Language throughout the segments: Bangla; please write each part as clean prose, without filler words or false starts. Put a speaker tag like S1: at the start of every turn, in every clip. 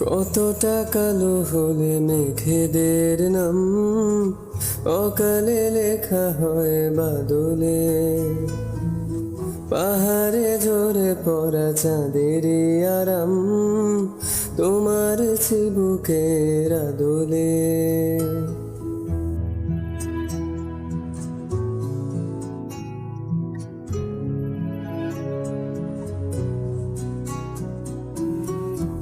S1: কতটা কালো হলে মেঘেদের নাম অকালে লেখা হয় বাদলে, পাহাড়ে ঝরে পড়া চাঁদেরই আরাম তোমার চিবুকের আদলে।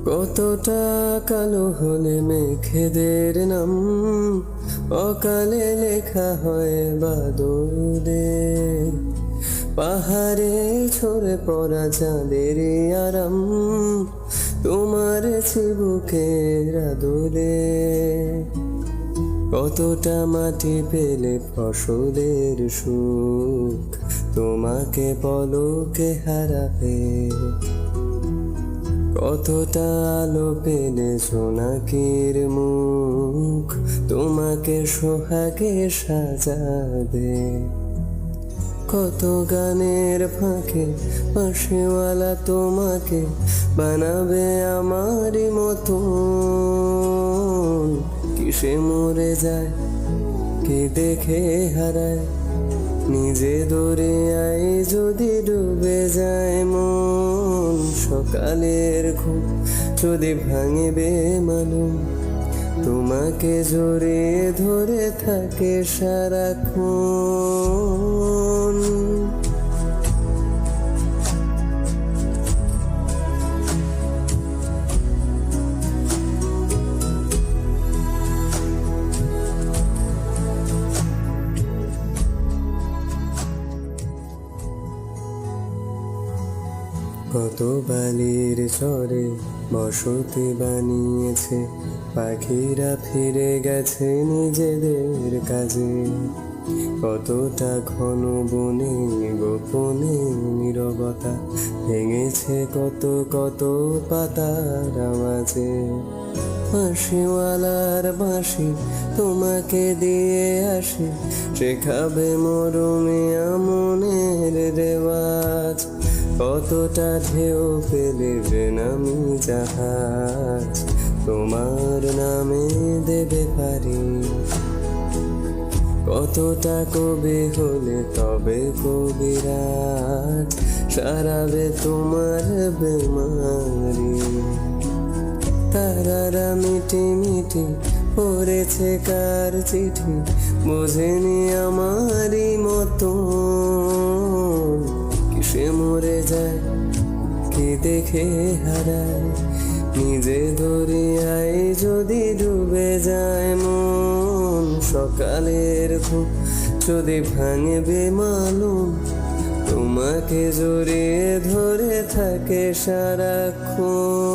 S1: কতটা কালো হলে মেঘেদের নাম অকালে লেখা হয় বাদলে, পাহাড়ে ঝরে পড়া চাঁদেরই আরাম তোমার চিবুকের আদলে। কতটা মাটি পেলে ফসলের সুখ তোমাকে পলকে হারাবে, কতটা আলো পেলে সোনাকির মুখ তোমাকে সোহাগে সাজাবে। কত গানের ফাঁকে বাঁশিওয়ালা তোমাকে বানাবে আমারই মতন। কিসে মরে যায় কে দেখে হারায়, নিজে দরিয়ায় যদি ডুবে যায় মন। সকালের ঘুম যদি ভাঙে বেমালুম, তোমাকে জড়িয়ে ধরে থাকে সারাক্ষণ। কত বালির চরে বসতি বানিয়েছে, পাখিরা ফিরে গেছে নিজেদের কাজে। কতটা ঘন বনে গোপনে নীরবতা ভেঙেছে কত কত পাতার আওয়াজে। বাঁশিওয়ালার বাঁশি তোমাকে দিয়ে আসি, শেখাবে মরমিয়া মনের রেওয়াজ। কতটা ঢেউ পেলে নামি জাহাজ তোমার নামে দেবে পারি। কতটা কবি হলে তবে কবিরাজ সারাবে তোমার বেমারি। তারারা মিটি মিটি পড়েছে কার চিঠি, বোঝেনি আমারই মতন। কিসে মরে যায় কি দেখে হারায়, নিজে দরিয়ায় যদি ডুবে যায় মন। সকালের ঘুম যদি ভাঙে বেমালুম, তোমাকে জড়িয়ে ধরে থাকে সারাক্ষণ।